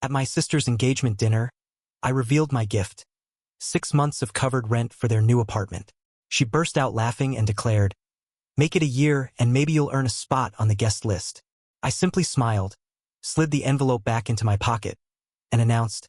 At my sister's engagement dinner, I revealed my gift: 6 months of covered rent for their new apartment. She burst out laughing and declared, "Make it a year and maybe you'll earn a spot on the guest list." I simply smiled, slid the envelope back into my pocket, and announced,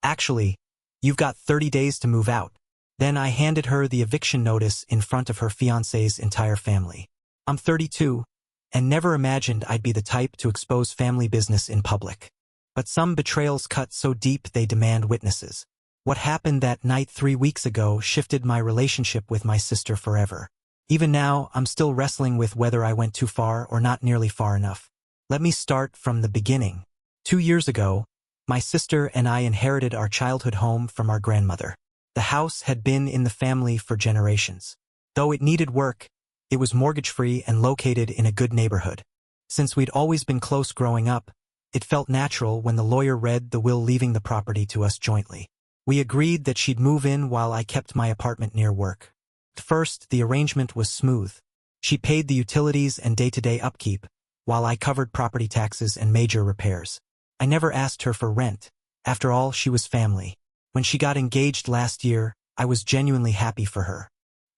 "Actually, you've got 30 days to move out." Then I handed her the eviction notice in front of her fiancé's entire family. I'm 32, and never imagined I'd be the type to expose family business in public. But some betrayals cut so deep they demand witnesses. What happened that night 3 weeks ago shifted my relationship with my sister forever. Even now, I'm still wrestling with whether I went too far or not nearly far enough. Let me start from the beginning. 2 years ago, my sister and I inherited our childhood home from our grandmother. The house had been in the family for generations. Though it needed work, it was mortgage-free and located in a good neighborhood. Since we'd always been close growing up, it felt natural when the lawyer read the will leaving the property to us jointly. We agreed that she'd move in while I kept my apartment near work. At first, the arrangement was smooth. She paid the utilities and day-to-day upkeep, while I covered property taxes and major repairs. I never asked her for rent. After all, she was family. When she got engaged last year, I was genuinely happy for her.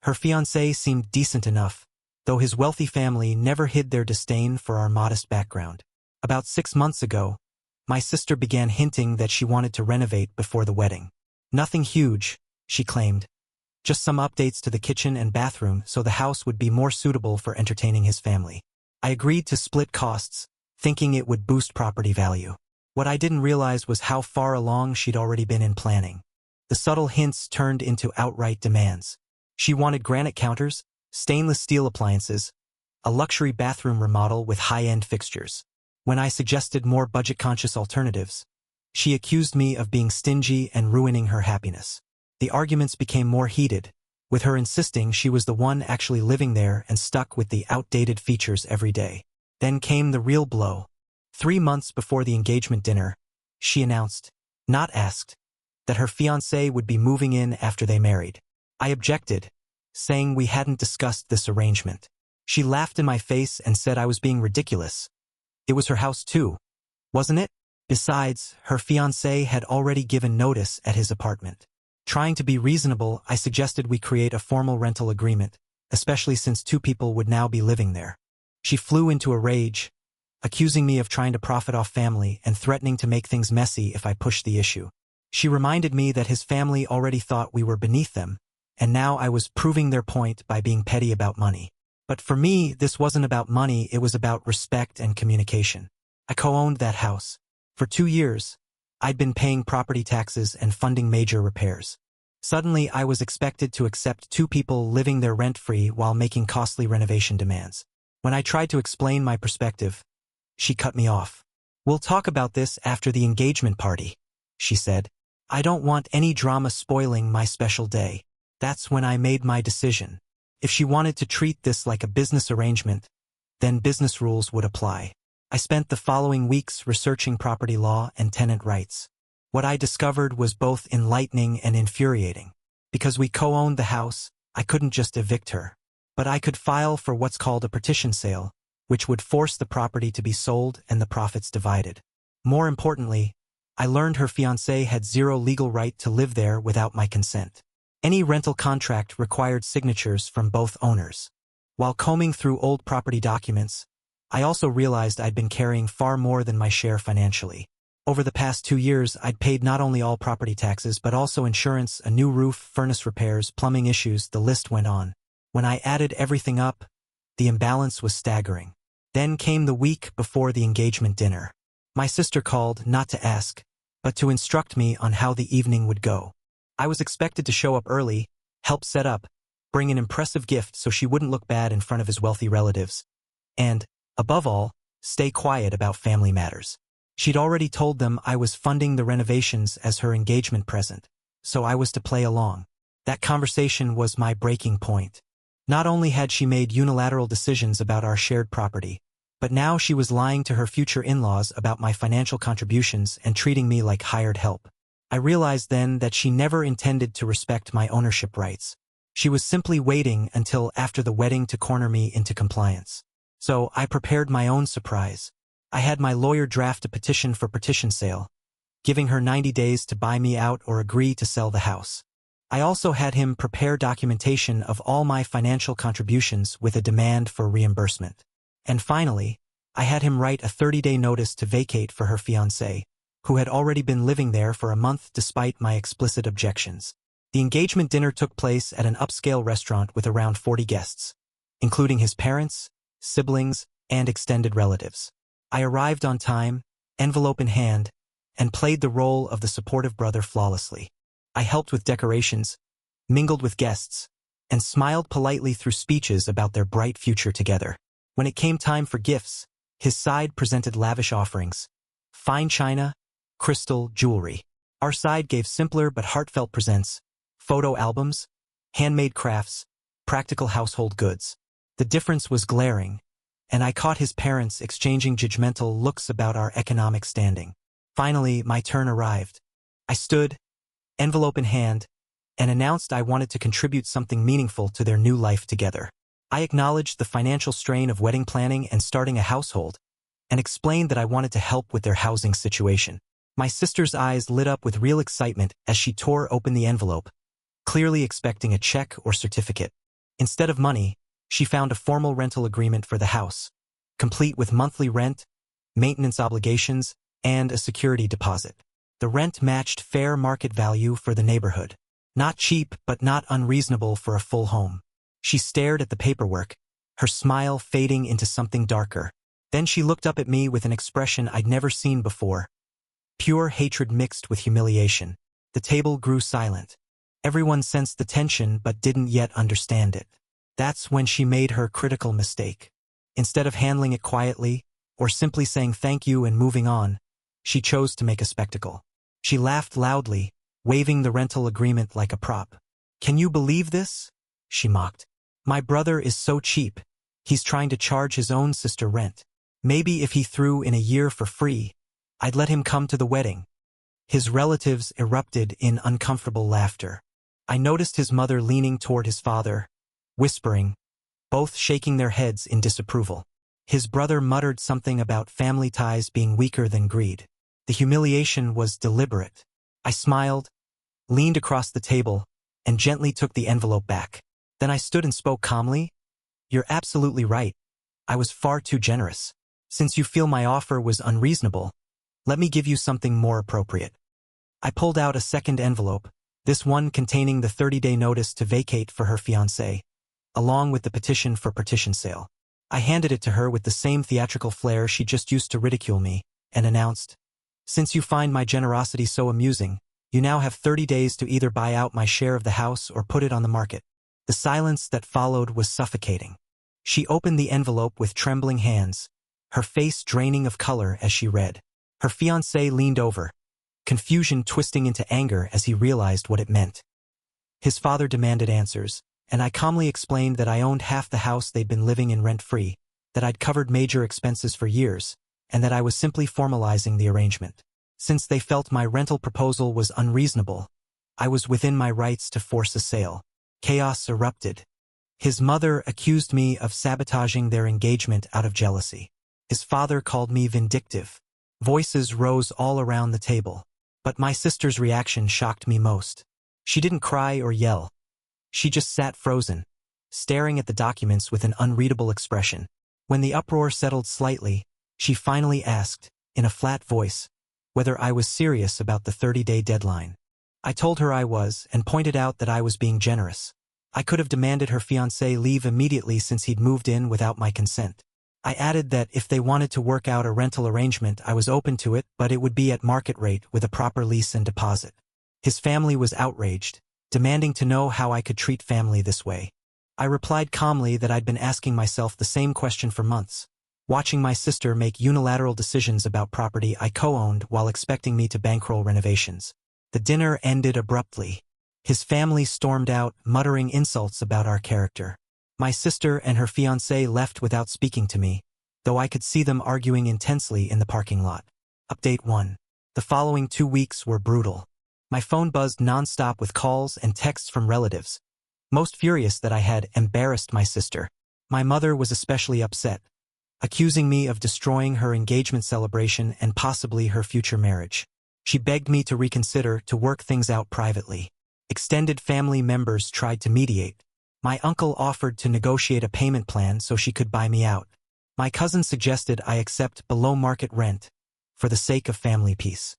Her fiancé seemed decent enough, though his wealthy family never hid their disdain for our modest background. About 6 months ago, my sister began hinting that she wanted to renovate before the wedding. Nothing huge, she claimed. Just some updates to the kitchen and bathroom so the house would be more suitable for entertaining his family. I agreed to split costs, thinking it would boost property value. What I didn't realize was how far along she'd already been in planning. The subtle hints turned into outright demands. She wanted granite counters, stainless steel appliances, a luxury bathroom remodel with high-end fixtures. When I suggested more budget-conscious alternatives, she accused me of being stingy and ruining her happiness. The arguments became more heated, with her insisting she was the one actually living there and stuck with the outdated features every day. Then came the real blow. 3 months before the engagement dinner, she announced, not asked, that her fiancé would be moving in after they married. I objected, saying we hadn't discussed this arrangement. She laughed in my face and said I was being ridiculous. It was her house too, wasn't it? Besides, her fiancé had already given notice at his apartment. Trying to be reasonable, I suggested we create a formal rental agreement, especially since 2 people would now be living there. She flew into a rage, accusing me of trying to profit off family and threatening to make things messy if I pushed the issue. She reminded me that his family already thought we were beneath them, and now I was proving their point by being petty about money. But for me, this wasn't about money, it was about respect and communication. I co-owned that house. For 2 years, I'd been paying property taxes and funding major repairs. Suddenly, I was expected to accept 2 people living there rent-free while making costly renovation demands. When I tried to explain my perspective, she cut me off. "We'll talk about this after the engagement party," she said. "I don't want any drama spoiling my special day." That's when I made my decision. If she wanted to treat this like a business arrangement, then business rules would apply. I spent the following weeks researching property law and tenant rights. What I discovered was both enlightening and infuriating. Because we co-owned the house, I couldn't just evict her. But I could file for what's called a partition sale, which would force the property to be sold and the profits divided. More importantly, I learned her fiancé had zero legal right to live there without my consent. Any rental contract required signatures from both owners. While combing through old property documents, I also realized I'd been carrying far more than my share financially. Over the past 2 years, I'd paid not only all property taxes but also insurance, a new roof, furnace repairs, plumbing issues, the list went on. When I added everything up, the imbalance was staggering. Then came the week before the engagement dinner. My sister called not to ask, but to instruct me on how the evening would go. I was expected to show up early, help set up, bring an impressive gift so she wouldn't look bad in front of his wealthy relatives, and, above all, stay quiet about family matters. She'd already told them I was funding the renovations as her engagement present, so I was to play along. That conversation was my breaking point. Not only had she made unilateral decisions about our shared property, but now she was lying to her future in-laws about my financial contributions and treating me like hired help. I realized then that she never intended to respect my ownership rights. She was simply waiting until after the wedding to corner me into compliance. So I prepared my own surprise. I had my lawyer draft a petition for partition sale, giving her 90 days to buy me out or agree to sell the house. I also had him prepare documentation of all my financial contributions with a demand for reimbursement. And finally, I had him write a 30-day notice to vacate for her fiancé, who had already been living there for a month despite my explicit objections. The engagement dinner took place at an upscale restaurant with around 40 guests, including his parents, siblings, and extended relatives. I arrived on time, envelope in hand, and played the role of the supportive brother flawlessly. I helped with decorations, mingled with guests, and smiled politely through speeches about their bright future together. When it came time for gifts, his side presented lavish offerings: fine china, crystal, jewelry. Our side gave simpler but heartfelt presents: photo albums, handmade crafts, practical household goods. The difference was glaring, and I caught his parents exchanging judgmental looks about our economic standing. Finally, my turn arrived. I stood, envelope in hand, and announced I wanted to contribute something meaningful to their new life together. I acknowledged the financial strain of wedding planning and starting a household, and explained that I wanted to help with their housing situation. My sister's eyes lit up with real excitement as she tore open the envelope, clearly expecting a check or certificate. Instead of money, she found a formal rental agreement for the house, complete with monthly rent, maintenance obligations, and a security deposit. The rent matched fair market value for the neighborhood. Not cheap, but not unreasonable for a full home. She stared at the paperwork, her smile fading into something darker. Then she looked up at me with an expression I'd never seen before. Pure hatred mixed with humiliation. The table grew silent. Everyone sensed the tension but didn't yet understand it. That's when she made her critical mistake. Instead of handling it quietly, or simply saying thank you and moving on, she chose to make a spectacle. She laughed loudly, waving the rental agreement like a prop. "Can you believe this?" she mocked. "My brother is so cheap. He's trying to charge his own sister rent. Maybe if he threw in a year for free, I'd let him come to the wedding." His relatives erupted in uncomfortable laughter. I noticed his mother leaning toward his father, whispering, both shaking their heads in disapproval. His brother muttered something about family ties being weaker than greed. The humiliation was deliberate. I smiled, leaned across the table, and gently took the envelope back. Then I stood and spoke calmly. "You're absolutely right. I was far too generous. Since you feel my offer was unreasonable, let me give you something more appropriate." I pulled out a second envelope, this one containing the 30-day notice to vacate for her fiancé, along with the petition for partition sale. I handed it to her with the same theatrical flair she just used to ridicule me, and announced, "Since you find my generosity so amusing, you now have 30 days to either buy out my share of the house or put it on the market." The silence that followed was suffocating. She opened the envelope with trembling hands, her face draining of color as she read. Her fiancé leaned over, confusion twisting into anger as he realized what it meant. His father demanded answers, and I calmly explained that I owned half the house they'd been living in rent-free, that I'd covered major expenses for years, and that I was simply formalizing the arrangement. Since they felt my rental proposal was unreasonable, I was within my rights to force a sale. Chaos erupted. His mother accused me of sabotaging their engagement out of jealousy. His father called me vindictive. Voices rose all around the table. But my sister's reaction shocked me most. She didn't cry or yell. She just sat frozen, staring at the documents with an unreadable expression. When the uproar settled slightly, she finally asked, in a flat voice, whether I was serious about the 30-day deadline. I told her I was and pointed out that I was being generous. I could have demanded her fiancé leave immediately since he'd moved in without my consent. I added that if they wanted to work out a rental arrangement, I was open to it, but it would be at market rate with a proper lease and deposit. His family was outraged, demanding to know how I could treat family this way. I replied calmly that I'd been asking myself the same question for months, watching my sister make unilateral decisions about property I co-owned while expecting me to bankroll renovations. The dinner ended abruptly. His family stormed out, muttering insults about our character. My sister and her fiancé left without speaking to me, though I could see them arguing intensely in the parking lot. Update 1. The following 2 weeks were brutal. My phone buzzed nonstop with calls and texts from relatives, most furious that I had embarrassed my sister. My mother was especially upset, accusing me of destroying her engagement celebration and possibly her future marriage. She begged me to reconsider, to work things out privately. Extended family members tried to mediate. My uncle offered to negotiate a payment plan so she could buy me out. My cousin suggested I accept below-market rent for the sake of family peace.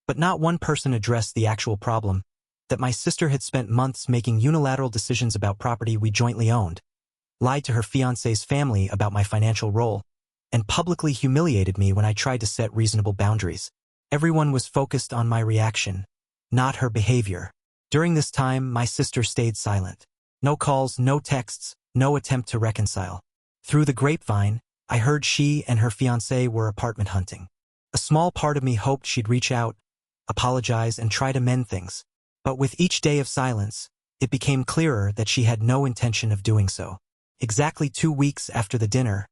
But not one person addressed the actual problem, that my sister had spent months making unilateral decisions about property we jointly owned, lied to her fiancé's family about my financial role, and publicly humiliated me when I tried to set reasonable boundaries. Everyone was focused on my reaction, not her behavior. During this time, my sister stayed silent. No calls, no texts, no attempt to reconcile. Through the grapevine, I heard she and her fiancé were apartment hunting. A small part of me hoped she'd reach out, apologize, and try to mend things. But with each day of silence, it became clearer that she had no intention of doing so. Exactly 2 weeks after the dinner,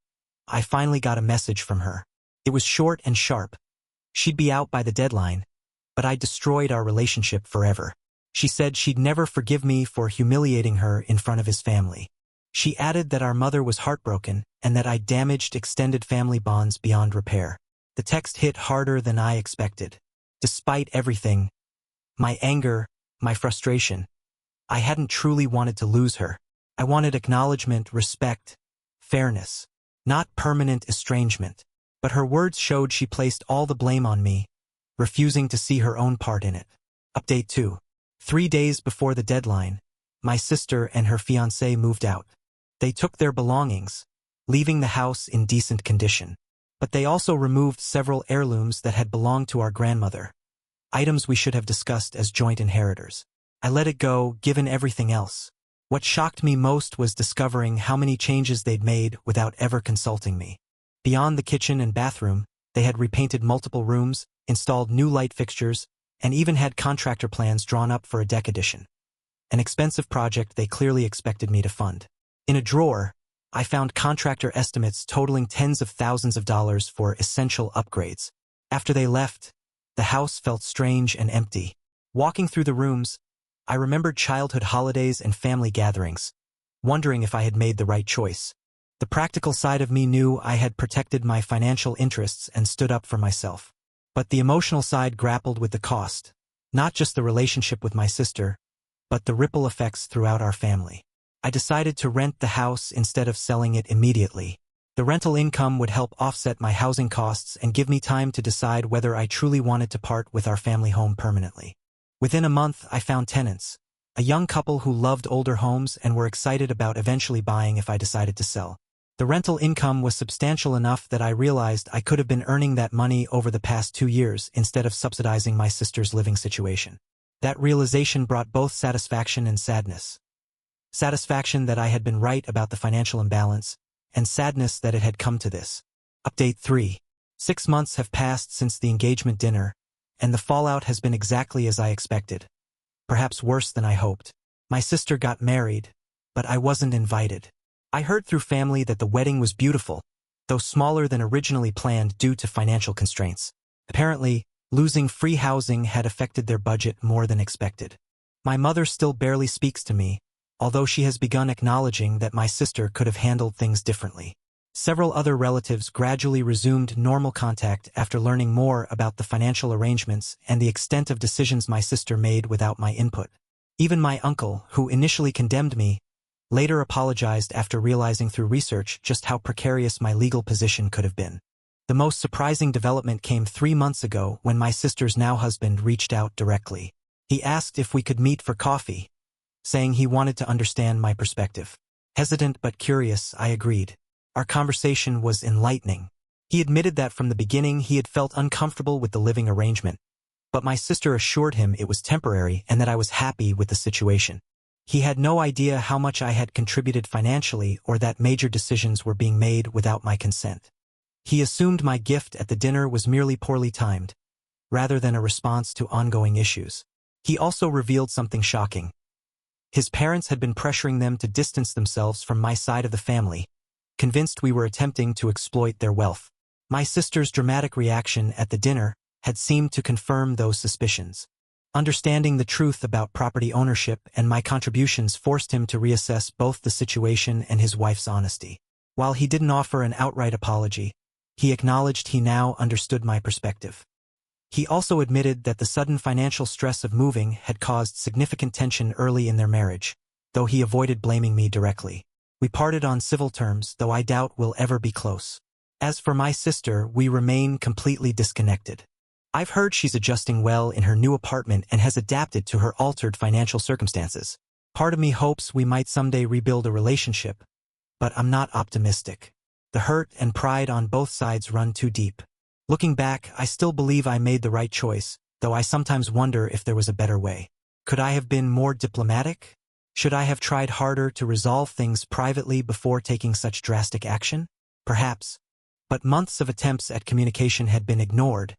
I finally got a message from her. It was short and sharp. She'd be out by the deadline, but I destroyed our relationship forever. She said she'd never forgive me for humiliating her in front of his family. She added that our mother was heartbroken and that I damaged extended family bonds beyond repair. The text hit harder than I expected. Despite everything, my anger, my frustration, I hadn't truly wanted to lose her. I wanted acknowledgement, respect, fairness, not permanent estrangement. But her words showed she placed all the blame on me, refusing to see her own part in it. Update 2. 3 days before the deadline, my sister and her fiancé moved out. They took their belongings, leaving the house in decent condition. But they also removed several heirlooms that had belonged to our grandmother, items we should have discussed as joint inheritors. I let it go, given everything else. What shocked me most was discovering how many changes they'd made without ever consulting me. Beyond the kitchen and bathroom, they had repainted multiple rooms, installed new light fixtures, and even had contractor plans drawn up for a deck addition. An expensive project they clearly expected me to fund. In a drawer, I found contractor estimates totaling tens of thousands of dollars for essential upgrades. After they left, the house felt strange and empty. Walking through the rooms, I remembered childhood holidays and family gatherings, wondering if I had made the right choice. The practical side of me knew I had protected my financial interests and stood up for myself. But the emotional side grappled with the cost, not just the relationship with my sister, but the ripple effects throughout our family. I decided to rent the house instead of selling it immediately. The rental income would help offset my housing costs and give me time to decide whether I truly wanted to part with our family home permanently. Within a month, I found tenants, a young couple who loved older homes and were excited about eventually buying if I decided to sell. The rental income was substantial enough that I realized I could have been earning that money over the past 2 years instead of subsidizing my sister's living situation. That realization brought both satisfaction and sadness. Satisfaction that I had been right about the financial imbalance, and sadness that it had come to this. Update 3. 6 months have passed since the engagement dinner, and the fallout has been exactly as I expected. Perhaps worse than I hoped. My sister got married, but I wasn't invited. I heard through family that the wedding was beautiful, though smaller than originally planned due to financial constraints. Apparently, losing free housing had affected their budget more than expected. My mother still barely speaks to me, although she has begun acknowledging that my sister could have handled things differently. Several other relatives gradually resumed normal contact after learning more about the financial arrangements and the extent of decisions my sister made without my input. Even my uncle, who initially condemned me, later apologized after realizing through research just how precarious my legal position could have been. The most surprising development came 3 months ago when my sister's now husband reached out directly. He asked if we could meet for coffee, saying he wanted to understand my perspective. Hesitant but curious, I agreed. Our conversation was enlightening. He admitted that from the beginning he had felt uncomfortable with the living arrangement, but my sister assured him it was temporary and that I was happy with the situation. He had no idea how much I had contributed financially or that major decisions were being made without my consent. He assumed my gift at the dinner was merely poorly timed, rather than a response to ongoing issues. He also revealed something shocking. His parents had been pressuring them to distance themselves from my side of the family, convinced we were attempting to exploit their wealth. My sister's dramatic reaction at the dinner had seemed to confirm those suspicions. Understanding the truth about property ownership and my contributions forced him to reassess both the situation and his wife's honesty. While he didn't offer an outright apology, he acknowledged he now understood my perspective. He also admitted that the sudden financial stress of moving had caused significant tension early in their marriage, though he avoided blaming me directly. We parted on civil terms, though I doubt we'll ever be close. As for my sister, we remain completely disconnected. I've heard she's adjusting well in her new apartment and has adapted to her altered financial circumstances. Part of me hopes we might someday rebuild a relationship, but I'm not optimistic. The hurt and pride on both sides run too deep. Looking back, I still believe I made the right choice, though I sometimes wonder if there was a better way. Could I have been more diplomatic? Should I have tried harder to resolve things privately before taking such drastic action? Perhaps. But months of attempts at communication had been ignored,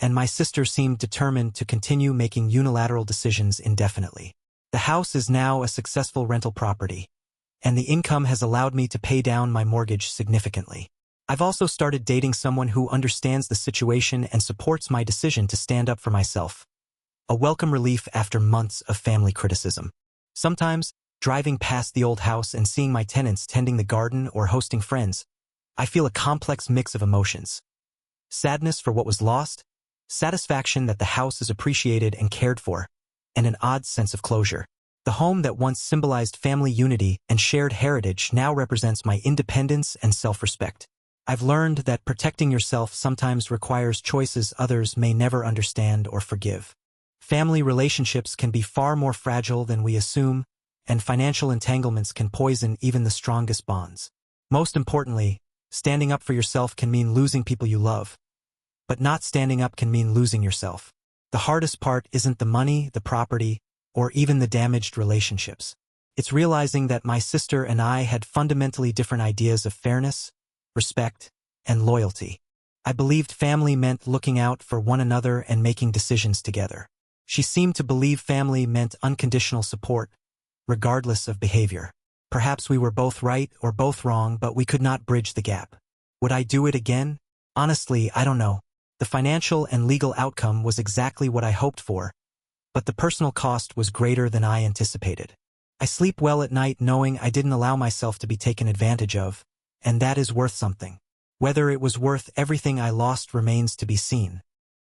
and my sister seemed determined to continue making unilateral decisions indefinitely. The house is now a successful rental property, and the income has allowed me to pay down my mortgage significantly. I've also started dating someone who understands the situation and supports my decision to stand up for myself. A welcome relief after months of family criticism. Sometimes, driving past the old house and seeing my tenants tending the garden or hosting friends, I feel a complex mix of emotions. Sadness for what was lost, satisfaction that the house is appreciated and cared for, and an odd sense of closure. The home that once symbolized family unity and shared heritage now represents my independence and self-respect. I've learned that protecting yourself sometimes requires choices others may never understand or forgive. Family relationships can be far more fragile than we assume, and financial entanglements can poison even the strongest bonds. Most importantly, standing up for yourself can mean losing people you love, but not standing up can mean losing yourself. The hardest part isn't the money, the property, or even the damaged relationships. It's realizing that my sister and I had fundamentally different ideas of fairness, respect, and loyalty. I believed family meant looking out for one another and making decisions together. She seemed to believe family meant unconditional support, regardless of behavior. Perhaps we were both right or both wrong, but we could not bridge the gap. Would I do it again? Honestly, I don't know. The financial and legal outcome was exactly what I hoped for, but the personal cost was greater than I anticipated. I sleep well at night knowing I didn't allow myself to be taken advantage of, and that is worth something. Whether it was worth everything I lost remains to be seen.